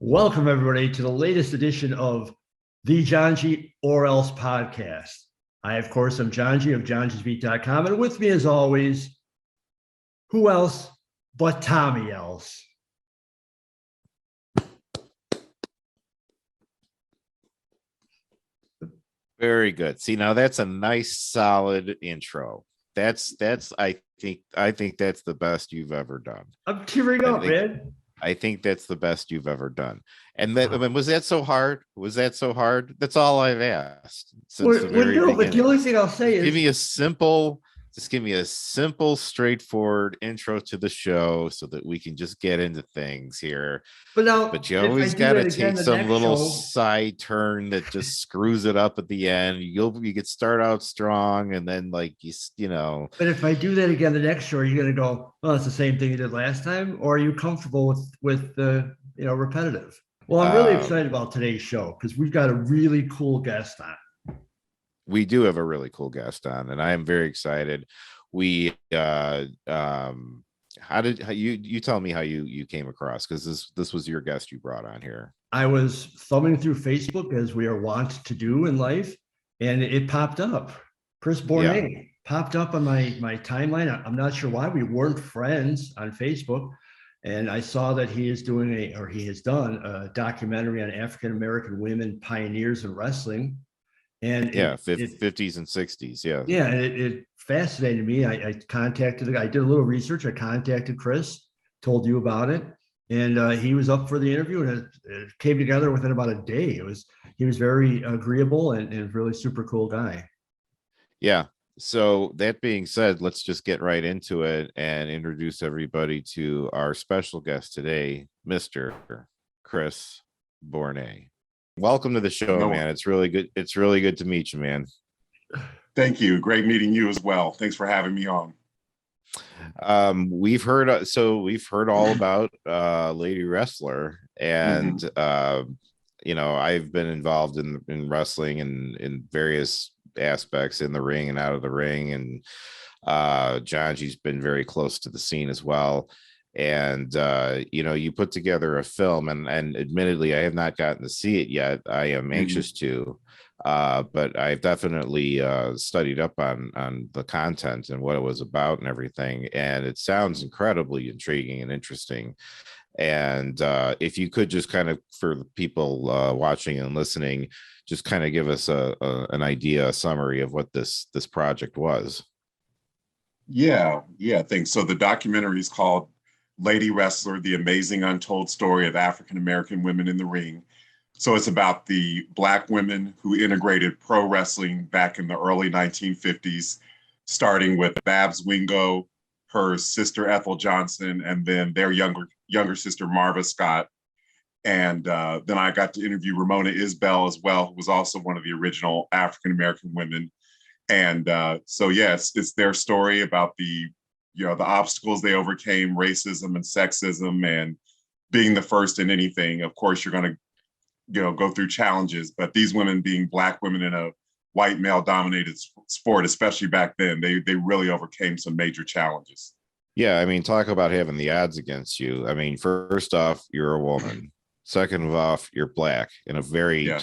Welcome, everybody, to the latest edition of the Johngy OR Else Podcast. I, of course, am Johngy of JohnG'sBeat.com, and with me, as always, who else but Tommy Else? Very good. See, now that's a nice, solid intro. That's I think that's the best you've ever done. I'm tearing up, man. I think that's the best you've ever done. And that, I mean, was that so hard? Was that so hard? That's all I've asked since the very beginning. But the only thing I'll say is give me a simple, straightforward intro to the show so that we can just get into things here. But you always got to take some little side turn that just screws it up at the end. You could start out strong and then you know. But if I do that again the next show, are you going to go, well, it's the same thing you did last time? Or are you comfortable with the, repetitive? Well, I'm really excited about today's show because we've got a really cool guest on. We do have a really cool guest on, and I am very excited. We you tell me how you came across, because this was your guest you brought on here. I was thumbing through Facebook, as we are wont to do in life, and it popped up. Chris Bournea popped up on my timeline. I'm not sure why. We weren't friends on Facebook, and I saw that he has done a documentary on African American women pioneers in wrestling. And 50s and 60s. And it fascinated me. I contacted I did a little research. I contacted Chris, told you about it, and he was up for the interview, and it came together within about a day. He was very agreeable and really super cool guy. Yeah. So that being said, let's just get right into it and introduce everybody to our special guest today, Mr. Chris Bournea. Welcome to the show, man. It's really good. It's really good to meet you, man. Thank you. Great meeting you as well. Thanks for having me on. We've heard all about Lady Wrestler, and I've been involved in wrestling and in various aspects, in the ring and out of the ring, and Johngy's been very close to the scene as well. And you put together a film, and admittedly I have not gotten to see it yet. I am anxious to, but I've definitely studied up on the content and what it was about and everything, and it sounds incredibly intriguing and interesting. And if you could just kind of, for the people watching and listening, just kind of give us an idea, a summary of what this project was. Thanks. So the documentary is called Lady Wrestler, The Amazing Untold Story of African American Women in the Ring. So it's about the Black women who integrated pro wrestling back in the early 1950s, starting with Babs Wingo, her sister Ethel Johnson, and then their younger sister Marva Scott. And then I got to interview Ramona Isbell as well, who was also one of the original African American women. And it's their story about the obstacles they overcame, racism and sexism, and being the first in anything. Of course, you're going to, go through challenges, but these women, being Black women in a white male dominated sport, especially back then, they really overcame some major challenges. Yeah. I mean, talk about having the odds against you. I mean, first off, you're a woman. Second off, you're Black in a very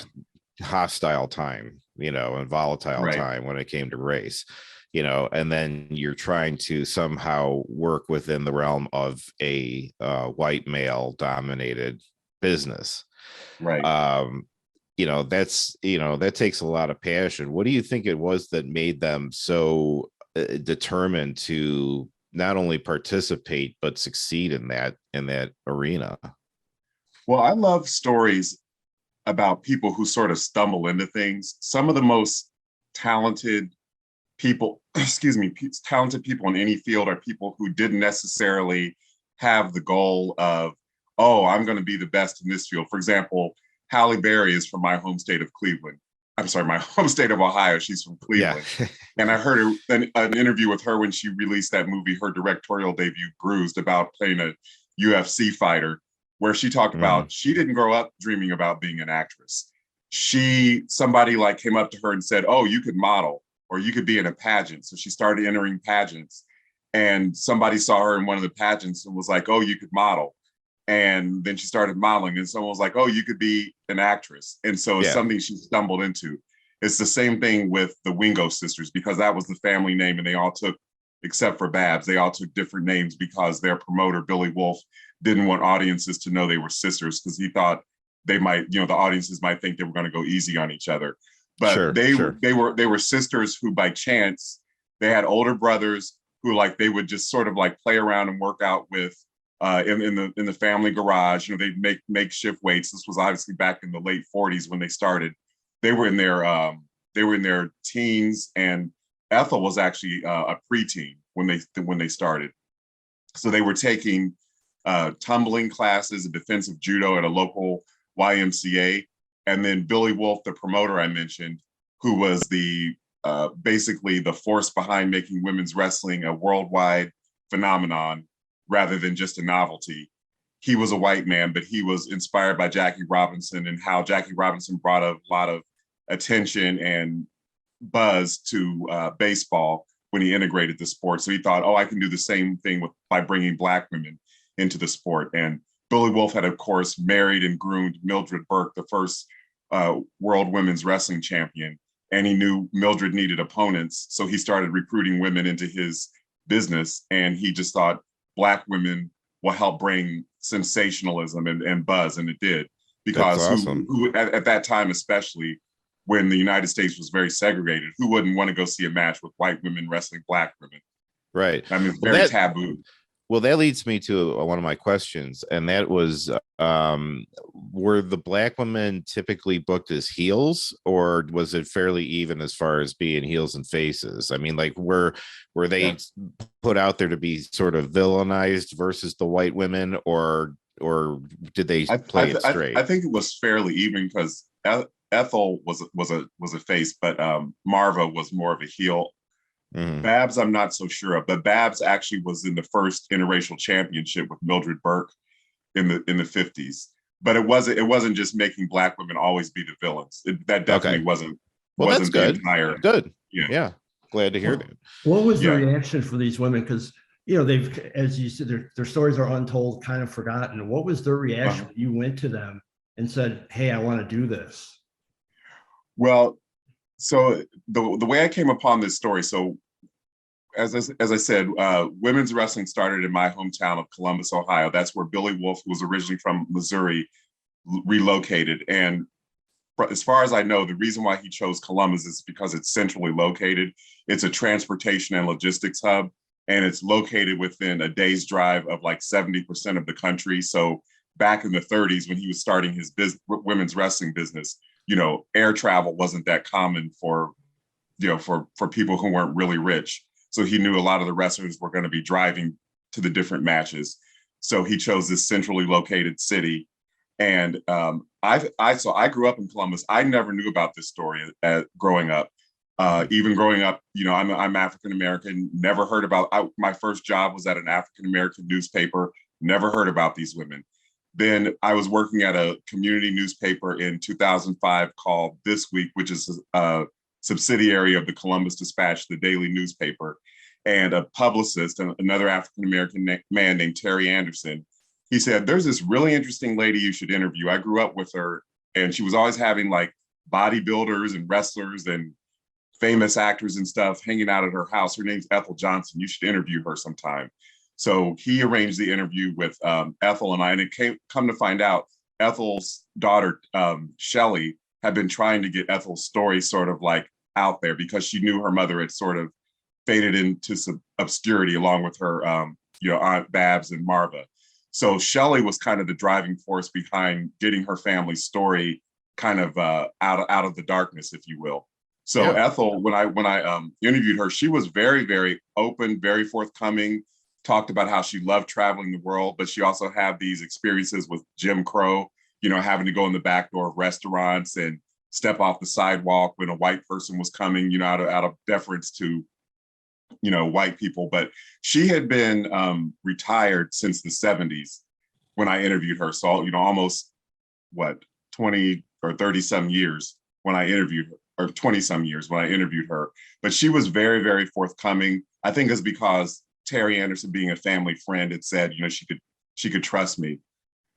hostile time, and volatile time when it came to race. And then you're trying to somehow work within the realm of a white male dominated business. Right. That takes a lot of passion. What do you think it was that made them so determined to not only participate, but succeed in that arena? Well, I love stories about people who sort of stumble into things. Some of the most talented people in any field are people who didn't necessarily have the goal of, I'm going to be the best in this field. For example, Halle Berry is from my home state of Cleveland. I'm sorry, my home state of Ohio. She's from Cleveland. Yeah. And I heard an interview with her when she released that movie, her directorial debut, Bruised, about playing a UFC fighter, where she talked about she didn't grow up dreaming about being an actress. Somebody came up to her and said, you could model, or you could be in a pageant. So she started entering pageants, and somebody saw her in one of the pageants and was like, you could model. And then she started modeling, and someone was like, oh, you could be an actress. And so it's something she stumbled into. It's the same thing with the Wingo sisters, because that was the family name, and they all took, except for Babs, they all took different names because their promoter, Billy Wolf, didn't want audiences to know they were sisters, because he thought they might, the audiences might think they were going to go easy on each other. But they were sisters who, by chance, they had older brothers who, like, they would just sort of like play around and work out with in the family garage. They'd make makeshift weights. This was obviously back in the late 40s when they started. They were in their teens, and Ethel was actually a preteen when they started. So they were taking tumbling classes and defensive judo at a local YMCA. And then Billy Wolf, the promoter I mentioned, who was the basically the force behind making women's wrestling a worldwide phenomenon rather than just a novelty. He was a white man, but he was inspired by Jackie Robinson, and how Jackie Robinson brought a lot of attention and buzz to baseball when he integrated the sport. So he thought, oh, I can do the same thing by bringing Black women into the sport. And Billy Wolf had, of course, married and groomed Mildred Burke, the first world women's wrestling champion. And he knew Mildred needed opponents. So he started recruiting women into his business. And he just thought Black women will help bring sensationalism and buzz. And it did. Because awesome. who at that time, especially when the United States was very segregated, who wouldn't want to go see a match with white women wrestling Black women? Right. I mean, it's very taboo. Well, that leads me to one of my questions, and that was, were the Black women typically booked as heels, or was it fairly even as far as being heels and faces? I mean, like, were they put out there to be sort of villainized versus the white women, or did they play it straight? I think it was fairly even, because Ethel was a face, but Marva was more of a heel. Mm-hmm. Babs, I'm not so sure of, but Babs actually was in the first interracial championship with Mildred Burke in the 50s. But it wasn't just making Black women always be the villains. That definitely wasn't. Well, wasn't that's good. Good. Yeah. Glad to hear that. What was the reaction for these women? Because they've, as you said, their stories are untold, kind of forgotten. What was their reaction when you went to them and said, "Hey, I want to do this"? Well, so the way I came upon this story, so as I said, women's wrestling started in my hometown of Columbus, Ohio. That's where Billy Wolf, who was originally from Missouri, relocated. And as far as I know, the reason why he chose Columbus is because it's centrally located. It's a transportation and logistics hub, and it's located within a day's drive of like 70% of the country. So back in the 30s, when he was starting his women's wrestling business, air travel wasn't that common for people who weren't really rich. So he knew a lot of the wrestlers were going to be driving to the different matches. So he chose this centrally located city. And I grew up in Columbus. I never knew about this story growing up. Even growing up, I'm African American. Never heard about. My first job was at an African American newspaper. Never heard about these women. Then I was working at a community newspaper in 2005 called This Week, which is a subsidiary of the Columbus Dispatch, the daily newspaper. And a publicist, another African-American man named Terry Anderson, he said, there's this really interesting lady you should interview. I grew up with her, and she was always having like bodybuilders and wrestlers and famous actors and stuff hanging out at her house. Her name's Ethel Johnson. You should interview her sometime. So he arranged the interview with Ethel and I, and it come to find out Ethel's daughter, Shelley, had been trying to get Ethel's story sort of like out there, because she knew her mother had sort of faded into some obscurity along with her, Aunt Babs and Marva. So Shelley was kind of the driving force behind getting her family's story kind of out of the darkness, if you will. So Ethel, when I interviewed her, she was very, very open, very forthcoming, talked about how she loved traveling the world, but she also had these experiences with Jim Crow, having to go in the back door of restaurants and step off the sidewalk when a white person was coming, out of deference to, white people. But she had been retired since the 70s when I interviewed her. So, almost 20 or 30 some years when I interviewed her, or 20 some years when I interviewed her. But she was very, very forthcoming. I think it's because Terry Anderson, being a family friend, had said, she could trust me.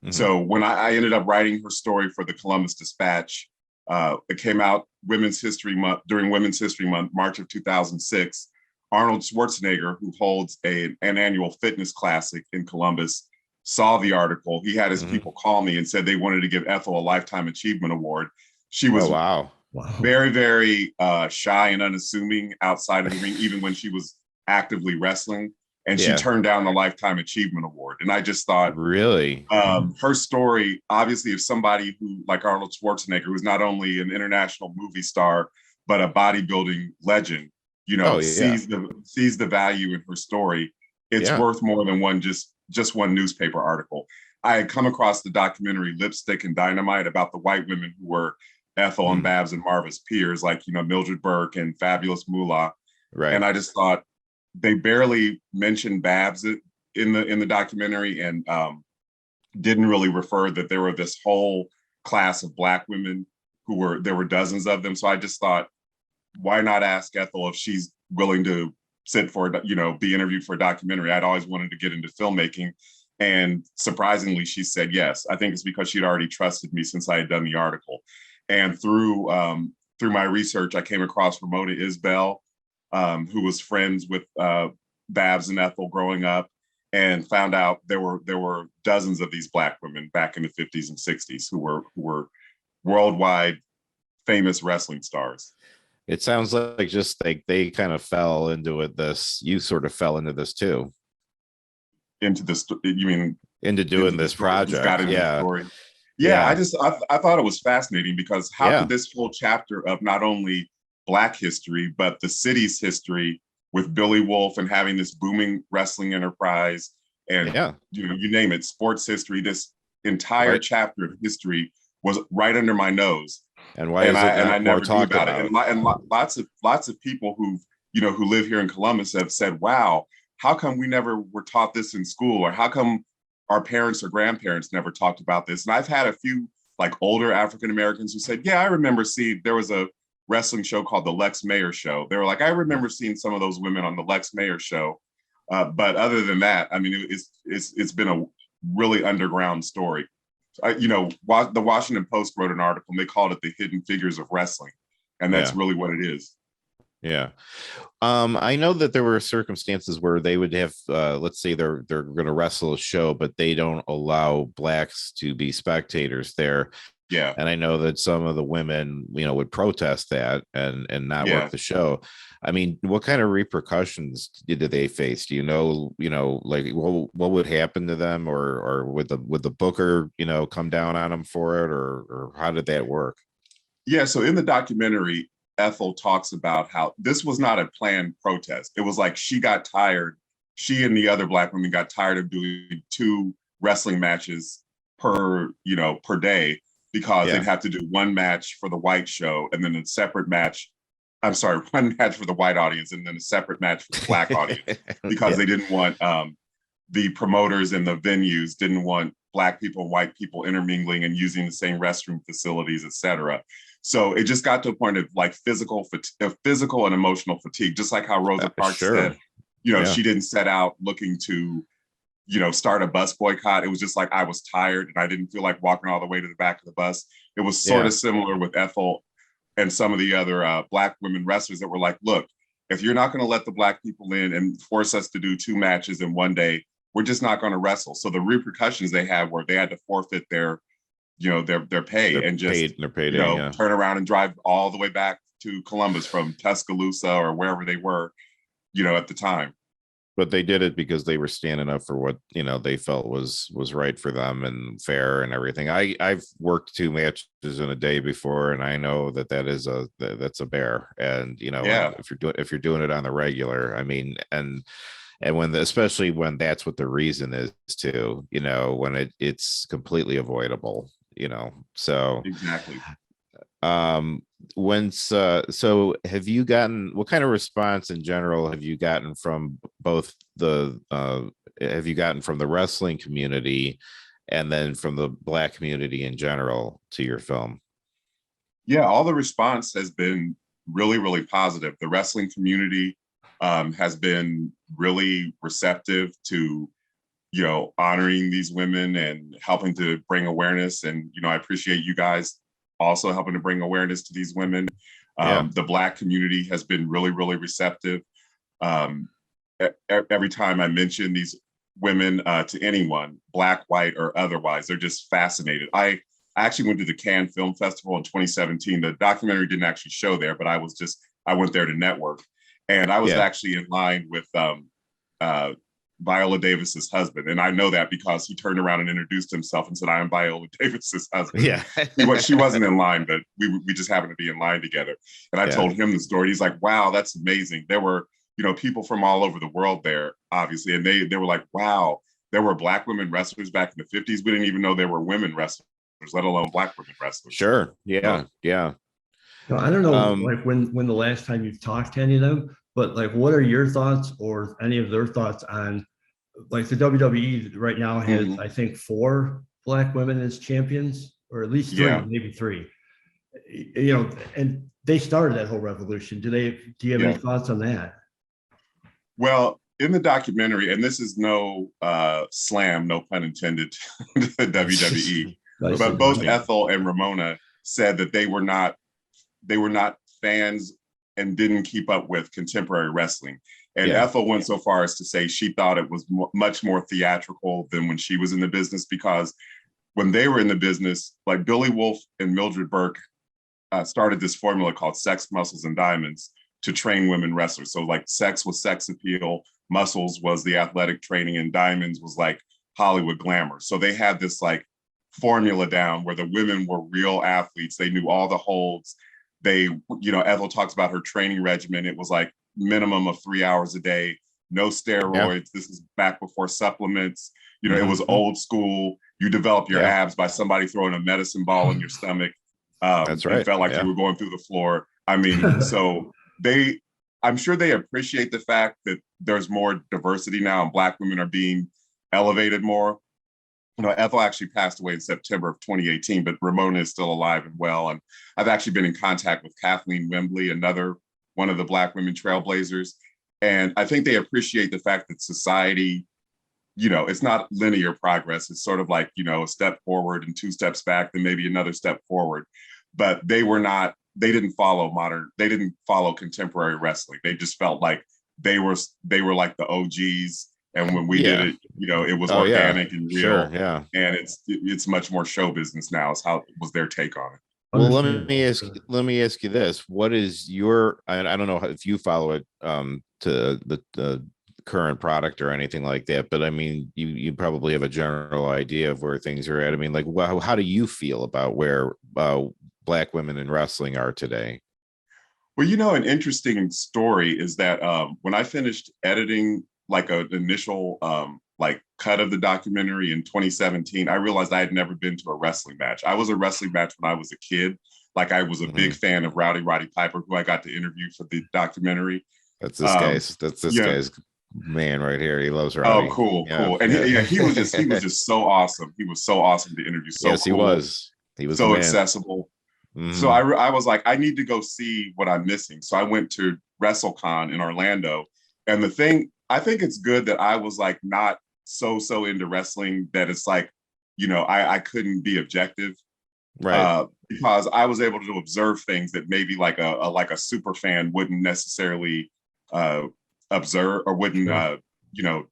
Mhm. So when I ended up writing her story for the Columbus Dispatch, it came out Women's History Month during Women's History Month, March of 2006. Arnold Schwarzenegger, who holds an annual fitness classic in Columbus, saw the article. He had his Mhm. people call me and said they wanted to give Ethel a Lifetime Achievement Award. She was Oh, wow. very, very shy and unassuming outside of the ring, even when she was actively wrestling. And she Yeah. turned down the Lifetime Achievement Award. And I just thought, Really? her story, obviously, if somebody who, like Arnold Schwarzenegger, who's not only an international movie star, but a bodybuilding legend, Oh, yeah. sees the value in her story, it's Yeah. worth more than just one newspaper article. I had come across the documentary Lipstick and Dynamite about the white women who were Ethel and Babs and Marva's peers, like, Mildred Burke and Fabulous Moolah. Right. And I just thought they barely mentioned Babs in the documentary, and didn't really refer that there were this whole class of Black women there were dozens of them. So I just thought, why not ask Ethel if she's willing to be interviewed for a documentary? I'd always wanted to get into filmmaking. And surprisingly, she said yes. I think it's because she'd already trusted me since I had done the article. And through my research, I came across Ramona Isbell, who was friends with Babs and Ethel growing up, and found out there were dozens of these Black women back in the 50s and 60s who were worldwide famous wrestling stars. It sounds like just like they kind of fell into it. You sort of fell into this too. Into this, you mean? Into doing this project. Yeah. Yeah. I thought it was fascinating because how could this whole chapter of not only Black history, but the city's history with Billy Wolf and having this booming wrestling enterprise and, you name it, sports history, this entire chapter of history was right under my nose. And why is it not more talked about? And lots of people who live here in Columbus have said, wow, how come we never were taught this in school? Or how come our parents or grandparents never talked about this? And I've had a few like older African-Americans who said, yeah, I remember seeing, there was a wrestling show called the Lex Mayer Show. They were like, I remember seeing some of those women on the Lex Mayer Show. But other than that, I mean, it's been a really underground story. The Washington Post wrote an article and they called it the hidden figures of wrestling. And that's really what it is. Yeah. I know that there were circumstances where they would have, let's say they're going to wrestle a show, but they don't allow Blacks to be spectators there. Yeah. And I know that some of the women, would protest that and not work the show. I mean, what kind of repercussions did they face? Do like what would happen to them, or would the booker, come down on them for it, or how did that work? Yeah. So in the documentary, Ethel talks about how this was not a planned protest. It was like she got tired. She and the other Black women got tired of doing 2 wrestling matches per day, because they'd have to do one match for the white show and then a separate match. I'm sorry, one match for the white audience and then a separate match for the Black audience, because they didn't want the promoters and the venues didn't want Black people and white people intermingling and using the same restroom facilities, et cetera. So it just got to a point of like physical and emotional fatigue, just like how Rosa Parks said, she didn't set out looking to, start a bus boycott. It was just like, I was tired and I didn't feel like walking all the way to the back of the bus. It was sort of similar with Ethel and some of the other Black women wrestlers that were like, look, if you're not going to let the Black people in and force us to do 2 matches in one day, we're just not going to wrestle. So the repercussions they had were they had to forfeit their pay and just turn around and drive all the way back to Columbus from Tuscaloosa or wherever they were, at the time. But they did it because they were standing up for what they felt was right for them and fair and everything. I've worked 2 matches in a day before, and I know that's a bear. And if you're doing it on the regular, I mean, and especially when that's what the reason is too, when it's completely avoidable. So exactly. So have you gotten, what kind of response in general have you gotten from both the wrestling community and then from the Black community in general to your film? Yeah, all the response has been really, really positive. The wrestling community has been really receptive to honoring these women and helping to bring awareness. And, I appreciate you guys also helping to bring awareness to these women. The Black community has been really, really receptive. Every time I mention these women to anyone, Black, white, or otherwise, they're just fascinated. I actually went to the Cannes Film Festival in 2017. The documentary didn't actually show there, but I went there to network. And I was actually in line with Viola Davis's husband. And I know that because he turned around and introduced himself and said, I am Viola Davis's husband. Yeah. She wasn't in line, but we just happened to be in line together. And I told him the story. He's like, wow, that's amazing. There were, people from all over the world there, obviously. And they were like, wow, there were Black women wrestlers back in the 50s. We didn't even know there were women wrestlers, let alone Black women wrestlers. Sure. Yeah. Yeah. I don't know, like when the last time you've talked to any of them, but like, what are your thoughts or any of their thoughts on, like, the WWE right now has, I think, 4 Black women as champions, or at least 3, maybe 3. And they started that whole revolution. Do you have any thoughts on that? Well, in the documentary, and this is no slam, no pun intended, to the WWE, but both Ethel and Ramona said that they were not fans and didn't keep up with contemporary wrestling. And Ethel went so far as to say she thought it was much more theatrical than when she was in the business, because when they were in the business, like Billy Wolf and Mildred Burke started this formula called Sex, Muscles, and Diamonds to train women wrestlers. So like sex was sex appeal, muscles was the athletic training, and diamonds was like Hollywood glamour. So they had this like formula down where the women were real athletes. They knew all the holds. Ethel talks about her training regimen. It was like minimum of 3 hours a day, no steroids. Yeah. This is back before supplements. It was old school. You develop your abs by somebody throwing a medicine ball in your stomach. That's right. It felt like you were going through the floor. I mean, so I'm sure they appreciate the fact that there's more diversity now and Black women are being elevated more. Ethel actually passed away in September of 2018, but Ramona is still alive and well. And I've actually been in contact with Cathy Wembley, another one of the Black women trailblazers. And I think they appreciate the fact that society, it's not linear progress. It's sort of like, a step forward and 2 steps back, then maybe another step forward. But they didn't follow contemporary wrestling. They just felt like they were like the OGs. And when we did it, it was organic and real. Sure, yeah. And it's much more show business now, is how was their take on it. Well, let me ask you this. What is your, I don't know if you follow it to the current product or anything like that, but I mean, you probably have a general idea of where things are at. I mean, like, how do you feel about where Black women in wrestling are today? Well, an interesting story is that when I finished editing like an initial cut of the documentary in 2017, I realized I had never been to a wrestling match. I was a wrestling match when I was a kid. Like, I was a big fan of Rowdy Roddy Piper, who I got to interview for the documentary. That's this guy's man right here. He loves Rowdy. Oh, cool. And he was just so awesome. He was so awesome to interview. So yes, cool. He was so accessible. Mm-hmm. So I was like, I need to go see what I'm missing. So I went to WrestleCon in Orlando. And I think it's good that I was like not so into wrestling that it's like, I couldn't be objective, right? Because I was able to observe things that maybe like a super fan wouldn't necessarily observe or wouldn't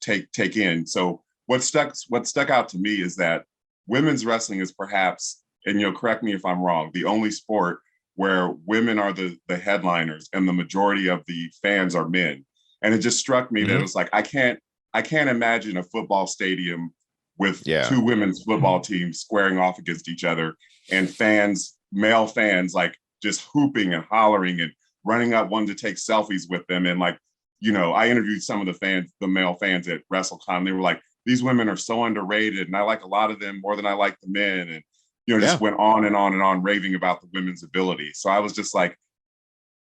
take in. So what stuck out to me is that women's wrestling is perhaps, and correct me if I'm wrong, the only sport where women are the headliners and the majority of the fans are men. And it just struck me that it was like, I can't imagine a football stadium with 2 women's football teams squaring off against each other and male fans, like just hooping and hollering and running up, wanting to take selfies with them. And like, I interviewed some of the male fans at WrestleCon. They were like, these women are so underrated. And I like a lot of them more than I like the men. And, just went on and on and on raving about the women's ability. So I was just like,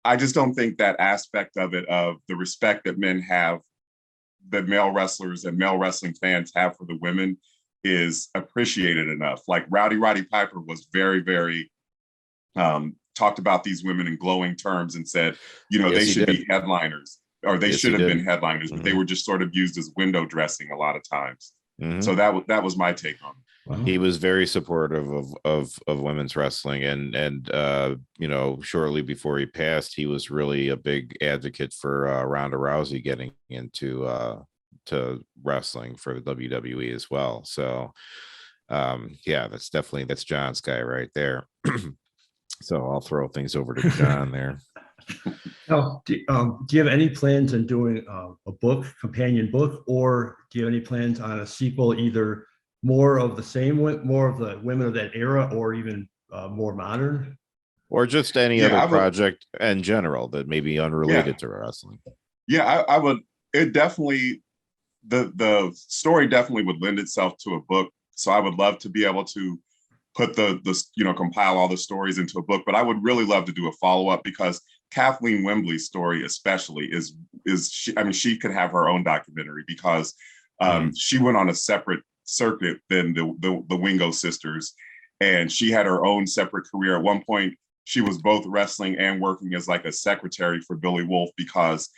I just don't think that aspect of it, of the respect that men have, that male wrestlers and male wrestling fans have for the women, is appreciated enough. Like Rowdy Roddy Piper was very, very, talked about these women in glowing terms and said, they should be headliners, or they should have been headliners, but they were just sort of used as window dressing a lot of times. Mhm. So that was my take on it. Wow. He was very supportive of women's wrestling, and you know, shortly before he passed, he was really a big advocate for Ronda Rousey getting into to wrestling for the WWE as well. So yeah, that's John's guy right there. So I'll throw things over to John there. Now, do you have any plans on doing a book, companion book, or do you have any plans on a sequel, either more of the same, more of the women of that era, or even more modern? Or just any Yeah, other I would. project in general that may be unrelated to wrestling. Yeah, I would. It definitely, the story definitely would lend itself to a book. So I would love to be able to put compile all the stories into a book. But I would really love to do a follow up, because Kathleen Wembley's story especially is she could have her own documentary, because she went on a separate circuit than the Wingo sisters, and she had her own separate career. At one point, she was both wrestling and working as like a secretary for Billy Wolf, because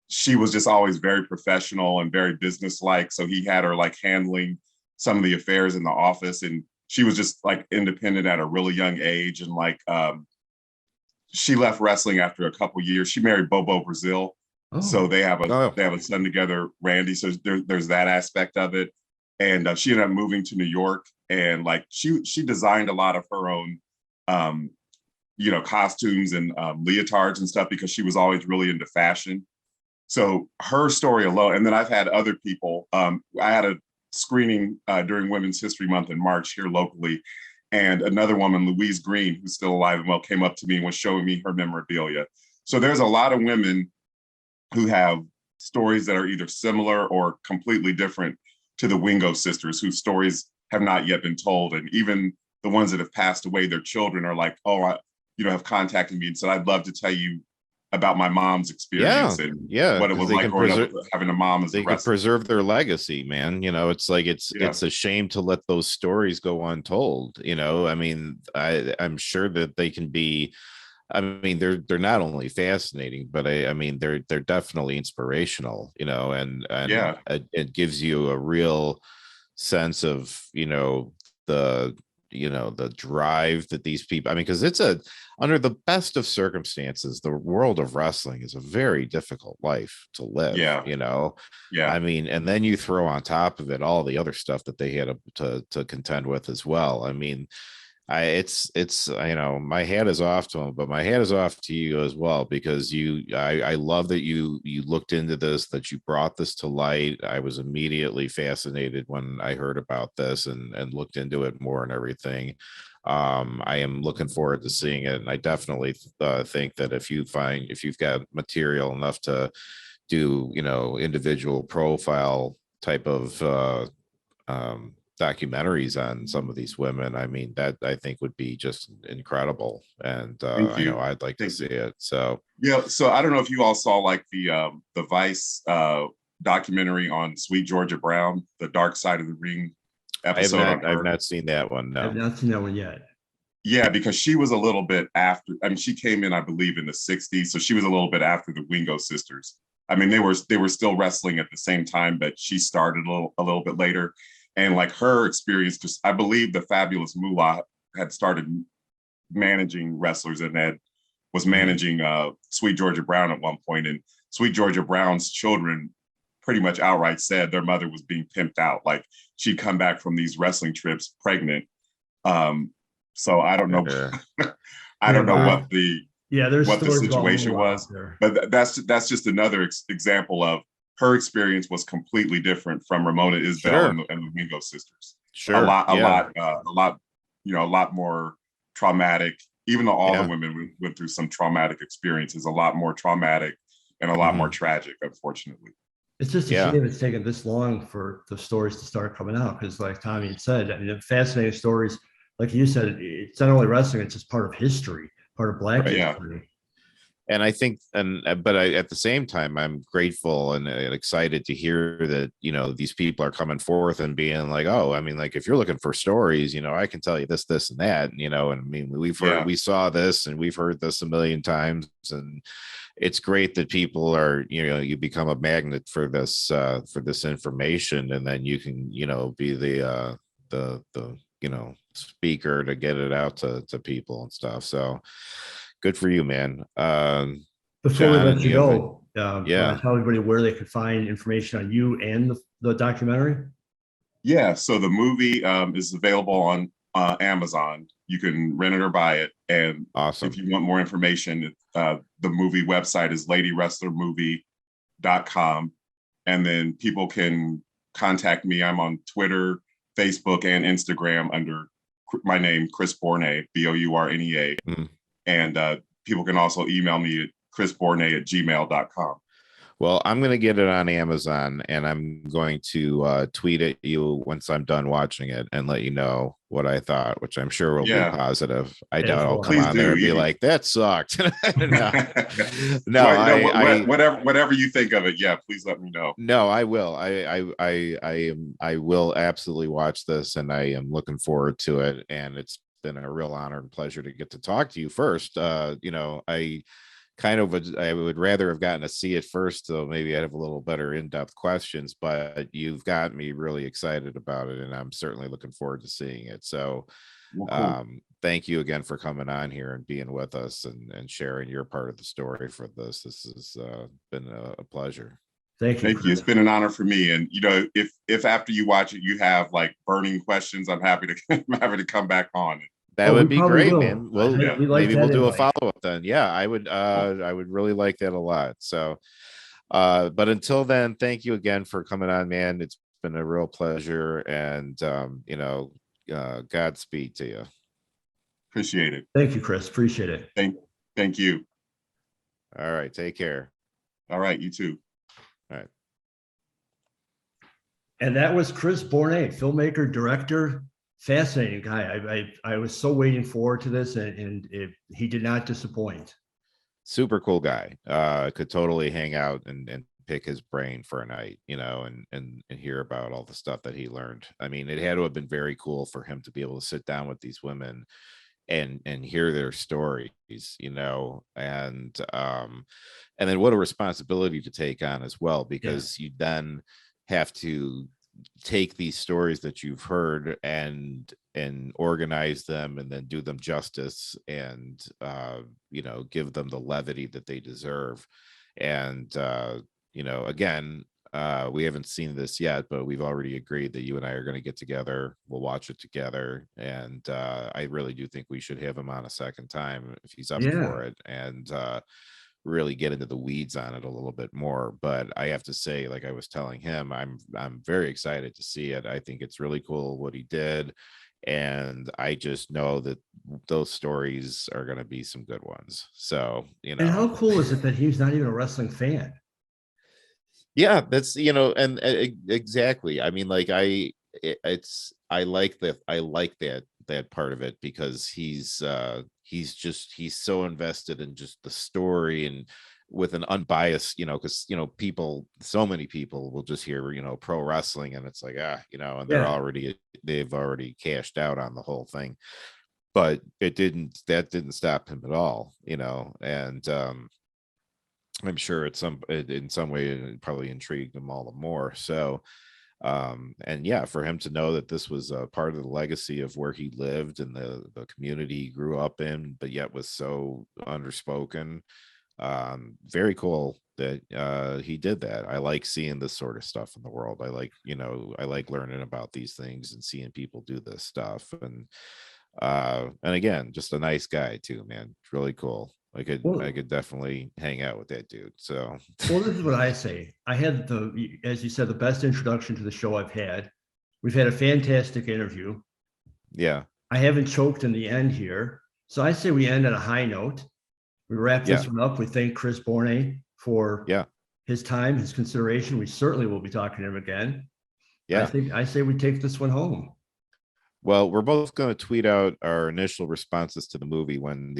she was just always very professional and very businesslike. So he had her like handling some of the affairs in the office, and she was just like independent at a really young age. And like she left wrestling after a couple years. She married Bobo Brazil. Oh. So they have a son together, Randy. So there's that aspect of it. And she ended up moving to New York, and like she designed a lot of her own costumes and leotards and stuff, because she was always really into fashion. So her story alone, and then I've had other people. I had a screening during Women's History Month in March here locally, and another woman, Louise Green, who's still alive and well, came up to me and was showing me her memorabilia. So there's a lot of women who have stories that are either similar or completely different to the Wingo sisters, whose stories have not yet been told. And even the ones that have passed away, their children are like, have contacted me and said, I'd love to tell you about my mom's experience and what it was like growing up having a mom as a wrestler. They can preserve their legacy, man. You know, it's like it's a shame to let those stories go untold. You know, I mean, I'm sure that they can be. I mean, they're not only fascinating, but I mean, they're definitely inspirational. You know, and it gives you a real sense of the drive that these people. I mean, because it's under the best of circumstances, the world of wrestling is a very difficult life to live. I mean, and then you throw on top of it all the other stuff that they had to contend with as well. I mean, it's my hat is off to them, but my hat is off to you as well, because I love that you looked into this, that you brought this to light. I was immediately fascinated when I heard about this and looked into it more and everything. I am looking forward to seeing it, and I definitely think that if you've got material enough to do individual profile type of documentaries on some of these women, I mean, that I think would be just incredible. And I know I'd like to see it. So so I don't know if you all saw like the Vice documentary on Sweet Georgia Brown, the Dark Side of the Ring episode. I've not seen that one. No, I've not seen that one yet. Yeah, because she was a little bit after. I mean, she came in, I believe, in the 60s, so she was a little bit after the Wingo sisters. I mean, they were still wrestling at the same time, but she started a little bit later. And like her experience, because I believe the Fabulous Moolah had started managing wrestlers and was managing Sweet Georgia Brown at one point. And Sweet Georgia Brown's children pretty much outright said their mother was being pimped out. Like she'd come back from these wrestling trips pregnant. So I don't know. I don't know what the situation was, but that's just another example of her experience was completely different from Ramona Isbell and the Wingo sisters. A lot more traumatic. Even though all the women went through some traumatic experiences, a lot more traumatic and a lot more tragic, unfortunately. It's just a shame it's taken this long for the stories to start coming out, because like Tommy had said, I mean, fascinating stories. Like you said, it's not only wrestling, it's just part of history, part of Black history. And I think, but at the same time, I'm grateful and excited to hear that, these people are coming forth and being like, oh, I mean, like, if you're looking for stories, I can tell you this, and that, and I mean, we saw this and we've heard this a million times, and it's great that people are, you become a magnet for this information, and then you can, be the speaker to get it out to people and stuff. So good for you, man. Before we John, let you go, want to tell everybody where they could find information on you and the documentary. Yeah, so the movie is available on Amazon. You can rent it or buy it. And awesome. If you want more information, the movie website is ladywrestlermovie.com. And then people can contact me. I'm on Twitter, Facebook, and Instagram under my name, Chris Bournea, Bournea. Mm-hmm. And people can also email me at chrisbournea@gmail.com. Well, I'm going to get it on Amazon, and I'm going to tweet at you once I'm done watching it and let you know what I thought, which I'm sure will be positive. I doubt I'll come on there and be like, that sucked. Whatever you think of it. Yeah, please let me know. No, I will. I will absolutely watch this, and I am looking forward to it. And it's been a real honor and pleasure to get to talk to you first. I would rather have gotten to see it first, so maybe I'd have a little better in-depth questions, but you've got me really excited about it, and I'm certainly looking forward to seeing it. So cool. Thank you again for coming on here and being with us and sharing your part of the story for this. This has been a pleasure. Thank you. It's been an honor for me. And if after you watch it you have like burning questions, I'm happy to come back on. That would be great, man. Well, maybe we'll do a follow-up then. Yeah, I would really like that a lot. So, but until then, thank you again for coming on, man. It's been a real pleasure, and Godspeed to you. Appreciate it. Thank you, Chris. Appreciate it. Thank you. All right, take care. All right, you too. All right. And that was Chris Bournea, filmmaker, director. Fascinating guy. I was so waiting forward to this, and he did not disappoint. Super cool guy. Could totally hang out and pick his brain for a night, and hear about all the stuff that he learned. I mean, it had to have been very cool for him to be able to sit down with these women and hear their stories, and then what a responsibility to take on as well, because you then have to take these stories that you've heard and organize them and then do them justice and give them the levity that they deserve. And again, we haven't seen this yet, but we've already agreed that you and I are going to get together. We'll watch it together, and I really do think we should have him on a second time if he's up for it, and really get into the weeds on it a little bit more. But I have to say, like I was telling him, I'm very excited to see it. I think it's really cool what he did, and I just know that those stories are going to be some good ones. So and how cool is it that he's not even a wrestling fan? Yeah, that's and exactly. I mean, like I like that part of it, because he's so invested in just the story, and with an unbiased, because so many people will just hear pro wrestling, and it's like and they've already cashed out on the whole thing. But that didn't stop him at all, and I'm sure in some way it probably intrigued him all the more. So and for him to know that this was a part of the legacy of where he lived and the community he grew up in, but yet was so underspoken, very cool that he did that. I like seeing this sort of stuff in the world. I like learning about these things and seeing people do this stuff, and again, just a nice guy too, man. It's really cool. I could definitely hang out with that dude. So, well, this is what I say. I had as you said, the best introduction to the show I've had. We've had a fantastic interview. Yeah. I haven't choked in the end here. So I say we end on a high note. We wrap this one up. We thank Chris Bournea for his time, his consideration. We certainly will be talking to him again. Yeah. I say we take this one home. Well, we're both going to tweet out our initial responses to the movie when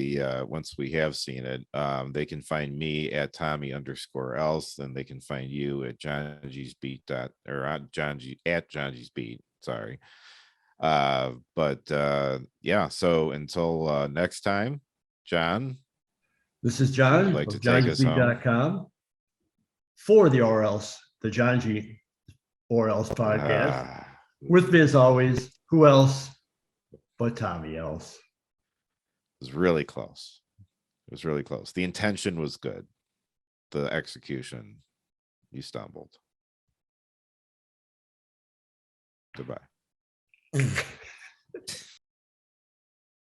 once we have seen it. They can find me at Tommy_else, and they can find you at Johngy's Beat or at Johngy's Beat. Sorry. But yeah, so until next time, John, This is John like of to take us home. johnsbeat.com for the or else, the Johngy or Else podcast. With me as always, who else but Tommy Else? It was really close. It was really close. The intention was good. The execution, you stumbled. Goodbye.